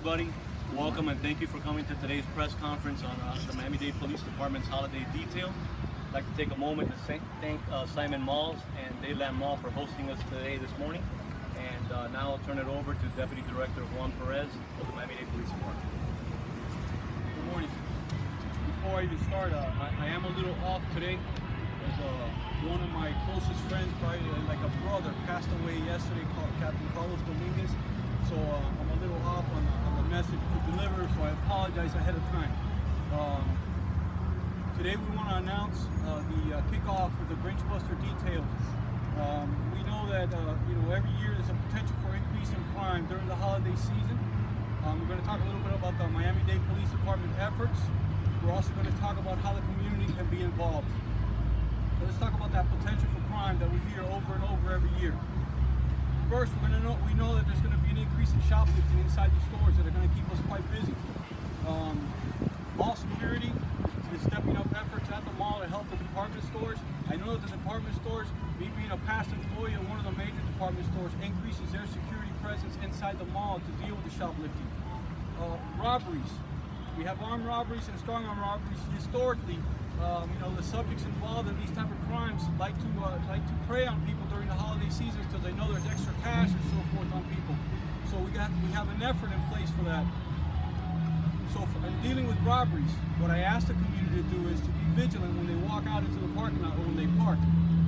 everybody. Welcome and thank you for coming to today's press conference on the Miami-Dade Police Department's holiday detail. I'd like to take a moment to thank Simon Malls and Dayland Mall for hosting us today this morning. And now I'll turn it over to Deputy Director Juan Perez of the Miami-Dade Police Department. Good morning. Before I even start, I am a little off today. One of my closest friends, probably like a brother, passed away yesterday, called Captain Carlos Dominguez. So I'm a little off on the message to deliver, so I apologize ahead of time. Today we want to announce the kickoff of the Grinchbusters details. We know that every year there's a potential for increase in crime during the holiday season. We're going to talk a little bit about the Miami-Dade Police Department efforts. We're also going to talk about how the community can be involved. So let's talk about that potential for crime that we hear over and over every year. First, we know that there's going to be an increase in shoplifting inside the stores that are going to keep us quite busy. Mall security is stepping up efforts at the mall to help the department stores. I know that the department stores, me being a past employee of one of the major department stores, increases their security presence inside the mall to deal with the shoplifting. Robberies. We have armed robberies and strong arm robberies. Historically, the subjects involved in these type of crimes like to prey on people during the holiday seasons because they know there's extra cash and so forth on people. So we have an effort in place for that. So in dealing with robberies, what I ask the community to do is to be vigilant when they walk out into the parking lot or when they park,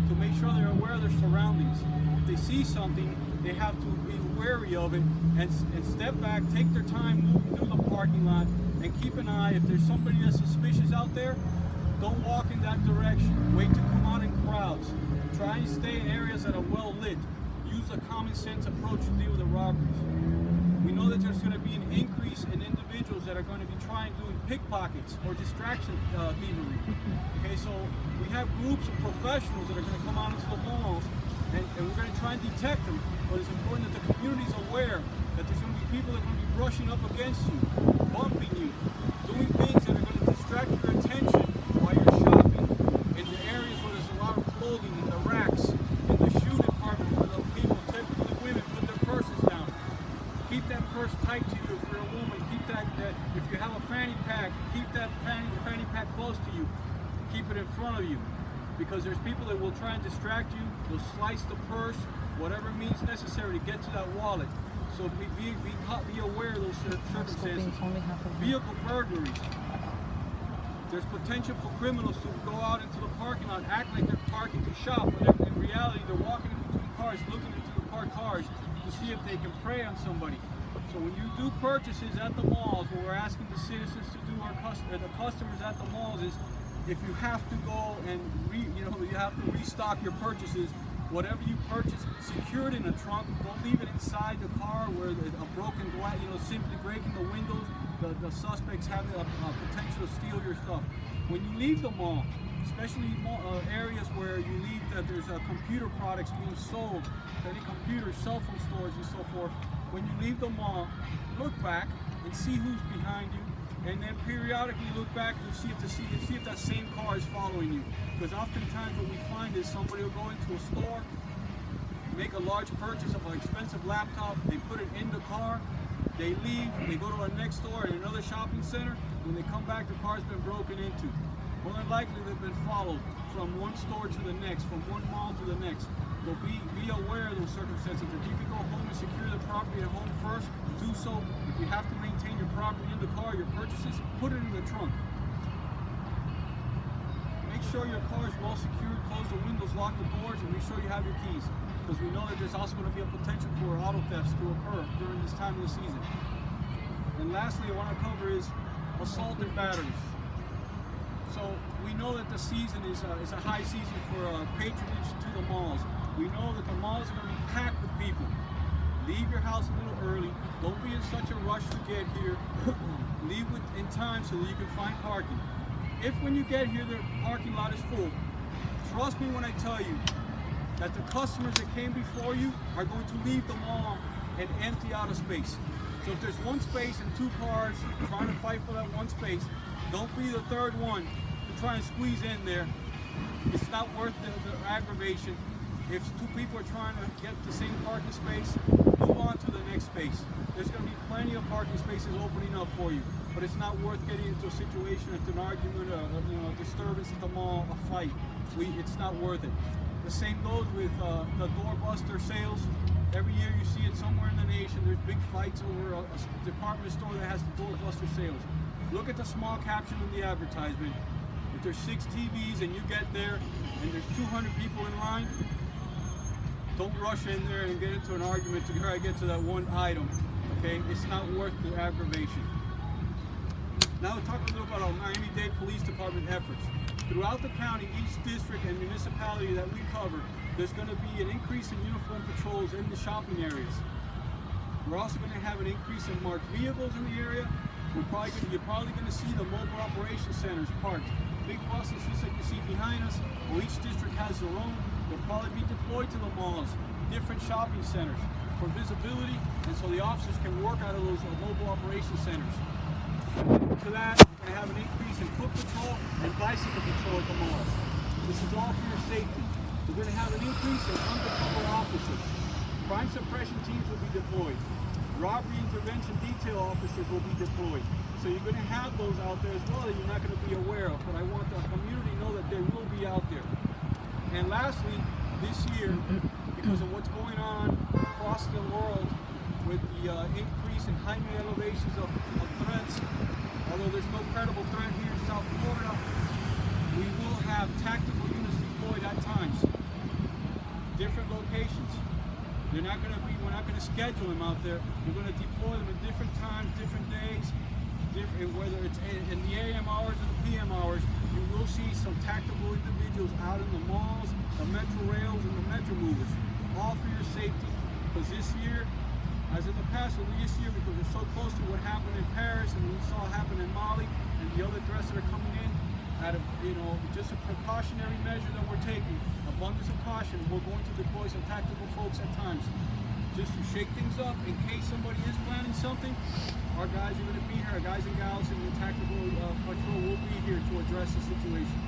to make sure they're aware of their surroundings. If they see something, they have to be wary of it and step back, take their time moving through the parking lot, and keep an eye. If there's somebody that's suspicious out there, don't walk in that direction. Wait to come out in crowds. Try and stay in areas that are well lit. Use a common sense approach to deal with the robberies. We know that there's going to be an increase in individuals that are going to be trying doing pickpockets or distraction thievery. Okay, so we have groups of professionals that are going to come out into the malls and we're going to try and detect them. But it's important that the community is aware that there's going to be people that are going to be brushing up against you, bumping you, doing things that are going to distract your attention while you're shopping in the areas where there's a lot of clothing, in the racks, in the shoe department where the people, typically women, put their purses down. Keep that purse tight to you if you're a woman. Keep that if you have a fanny pack, keep that fanny pack close to you. Keep it in front of you. Because there's people that will try and distract you, they'll slice the purse, whatever means necessary to get to that wallet. So be aware of those circumstances. Vehicle burglaries. There's potential for criminals to go out into the parking lot, act like they're parking to shop, but in reality they're walking in between cars, looking into the parked cars to see if they can prey on somebody. So when you do purchases at the malls, what we're asking the citizens to do, the customers at the malls, is if you have to go and you have to restock your purchases, whatever you purchase, secure it in a trunk. Don't leave it inside the car where a broken glass, simply breaking the windows. The suspects have a potential to steal your stuff. When you leave the mall, especially areas where you leave that there's computer products being sold, any computers, cell phone stores, and so forth. When you leave the mall, look back and see who's behind you. And then periodically look back and see if that same car is following you. Because oftentimes what we find is somebody will go into a store, make a large purchase of an expensive laptop, they put it in the car, they leave, they go to a next store in another shopping center. When they come back, the car's been broken into. More than likely they've been followed from one store to the next, from one mall to the next. So be aware of those circumstances. If you can go home and secure the property at home first, do so. If you have to maintain your property in the car, your purchases, put it in the trunk. Make sure your car is well secured, close the windows, lock the doors, and make sure you have your keys. Because we know that there's also going to be a potential for auto thefts to occur during this time of the season. And lastly, I want to cover is assault and batteries. So we know that the season is a high season for patronage to the malls. We know that the malls are going to be packed with people. Leave your house a little early. Don't be in such a rush to get here. Leave in time so that you can find parking. If when you get here the parking lot is full, trust me when I tell you that the customers that came before you are going to leave the mall and empty out a space. So if there's one space and two cars trying to fight for that one space, don't be the third one to try and squeeze in there. It's not worth the aggravation. If two people are trying to get the same parking space, do move on to the next space. There's going to be plenty of parking spaces opening up for you, but it's not worth getting into a situation, into an argument, a disturbance at the mall, a fight. It's not worth it. The same goes with the doorbuster sales. Every year you see it somewhere in the nation. There's big fights over a department store that has the doorbuster sales. Look at the small caption in the advertisement. If there's 6 TVs and you get there and there's 200 people in line, don't rush in there and get into an argument to try to get to that one item. Okay, it's not worth the aggravation. Now we'll talk a little about our Miami-Dade Police Department efforts. Throughout the county, each district and municipality that we cover, there's going to be an increase in uniform patrols in the shopping areas. We're also going to have an increase in marked vehicles in the area. You're probably going to see the mobile operations centers parked. Big buses, just like you see behind us, well, each district has their own. They'll probably be deployed to the malls, different shopping centers for visibility, and so the officers can work out of those mobile operations centers. To that, we're going to have an increase in foot patrol and bicycle patrol at the malls. This is all for your safety. We're going to have an increase in undercover officers. Crime suppression teams will be deployed. Robbery intervention detail officers will be deployed. So you're going to have those out there as well that you're not going to be aware of, but I want the community to know that they will be out there. And lastly, this year, because of what's going on across the world with the increase in heightened elevations of threats, although there's no credible threat here in South Florida, we will have tactical units deployed at times, different locations. We're not going to schedule them out there. We're going to deploy them at different times, different days, whether it's in the AM hours or the PM hours. You will see some tactical individuals out in the malls, the metro rails, and the metro movers, all for your safety. Because this year, as in the past, but this year, because we're so close to what happened in Paris and we saw happen in Mali and the other threats that are coming in, out of just a precautionary measure that we're taking, abundance of caution, we're going to deploy some tactical folks at times, just to shake things up in case somebody is planning something. Our guys are going to be here, our guys and gals in the tactical patrol will be here to address the situation.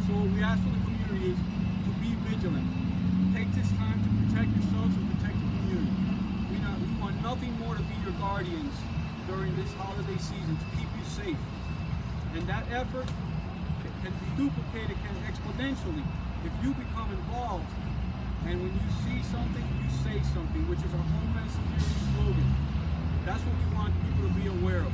So what we ask for the community is to be vigilant. Take this time to protect yourselves and protect the community. We want nothing more to be your guardians during this holiday season, to keep you safe. And that effort can be duplicated exponentially if you become involved. And when you see something, you say something, which is our Homeland security slogan. That's what we want people to be aware of.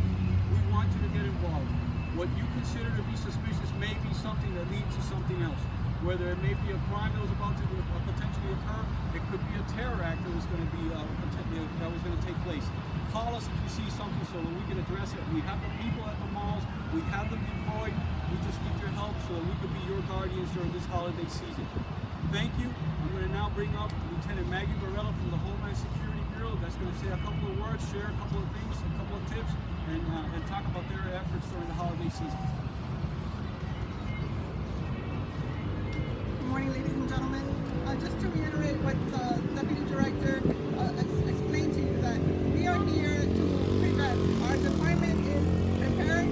We want you to get involved. What you consider to be suspicious may be something that leads to something else. Whether it may be a crime that was about to potentially occur, it could be a terror act that was going to take place. Call us if you see something so that we can address it. We have the people at the malls. We have them deployed. We just need your help so that we can be your guardians during this holiday season. Thank you. I'm going to now bring up Lieutenant Maggie Varela from the Homeland Security Bureau. That's going to say a couple of words, share a couple of things, a couple of tips, and talk about their efforts during the holiday season. Good morning, ladies and gentlemen. Just to reiterate what the Deputy Director explained to you, that we are here to prevent. Our department is prepared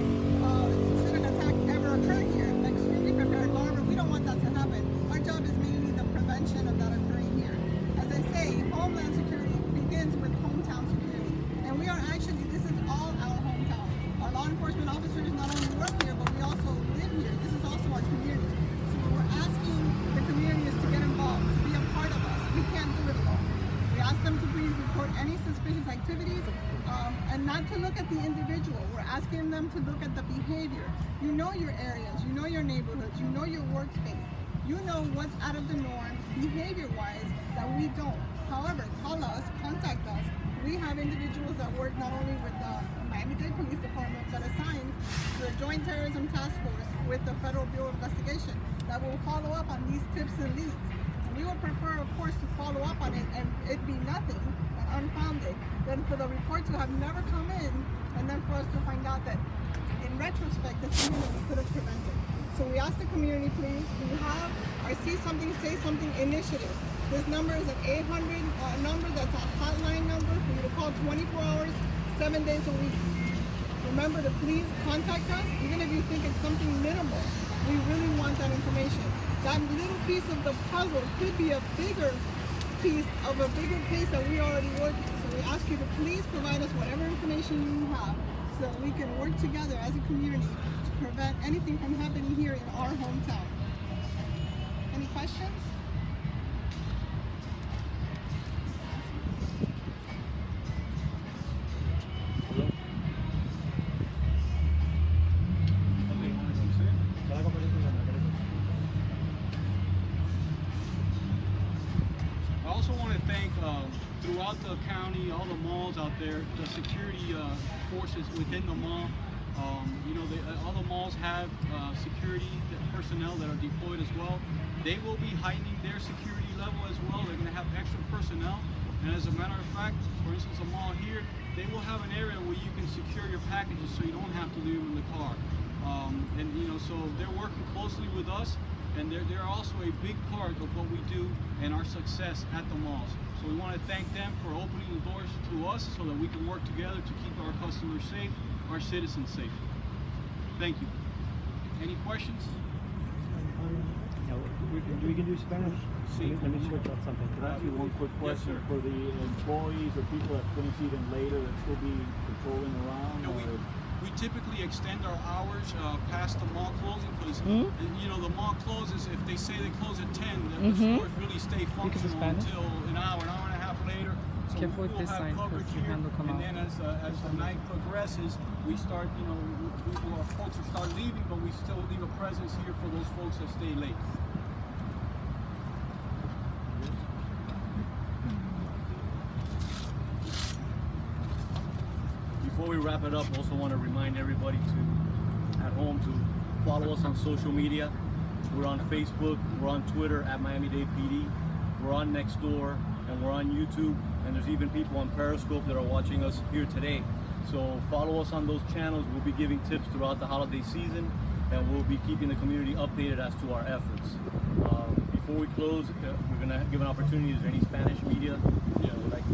should an attack ever occur here. Extremely prepared. However, we don't want that to happen. Our job is mainly the prevention of that occurring here. As I say, Homeland Security begins with hometown security. And we are actually, this is all our hometown. Our law enforcement officers not only work here, but we also live here. This is also our community. So we're asking the communities to get involved, to be a part of us. We can't do it alone. We ask them to please report any suspicious activities and not to look at the individual. We're asking them to look at the behavior. You know your areas, you know your neighborhoods, you know your workspace. You know what's out of the norm behavior-wise that we don't. However, call us, contact us. We have individuals that work not only with the Miami-Dade Police Department, but assigned to the Joint Terrorism Task Force with the Federal Bureau of Investigation that will follow up on these tips and leads. And we would prefer, of course, to follow up on it and it be nothing and unfounded than for the report to have never come in and then for us to find out that in retrospect the community could have prevented. So we ask the community, please, we have our See Something, Say Something initiative. This number is an 800 number that's a hotline number for you to call 24 hours, 7 days a week. Remember to please contact us, even if you think it's something minimal. We really want that information. That little piece of the puzzle could be a bigger piece of a bigger piece that we already work with. So we ask you to please provide us whatever information you have so that we can work together as a community to prevent anything from happening here in our hometown. Any questions? I also want to thank throughout the county, all the malls out there, the security forces within the mall. You know, all the malls have security personnel that are deployed as well. They will be heightening their security level as well. They're going to have extra personnel. And as a matter of fact, for instance, a mall here, they will have an area where you can secure your packages so you don't have to leave them in the car. And you know, so they're working closely with us, and they're also a big part of what we do and our success at the malls. So we want to thank them for opening the doors to us so that we can work together to keep our customers safe, our citizens safe. Thank you. Any questions? Yeah, we can do Spanish. Sí. Let me switch up something. Can I ask you one quick Yes, question sir. for the employees or people that finish even later that still be patrolling around? No, or? we typically extend our hours past the mall closing because you know, the mall closes, if they say they close at 10, then the stores really stay functional Spanish? until an hour and a half later. So Careful we with will this have sign, 'cause coverage your here, hand will come and out. then as the night progresses, we start, you know, our folks will start leaving, but we still leave a presence here for those folks that stay late. Before we wrap it up, I also want to remind everybody at home to follow us on social media. We're on Facebook, we're on Twitter at Miami-Dade PD, we're on Nextdoor, and we're on YouTube, and there's even people on Periscope that are watching us here today. So follow us on those channels. We'll be giving tips throughout the holiday season, and we'll be keeping the community updated as to our efforts. Before we close, we're going to give an opportunity. Is there any Spanish media? Yeah. Would like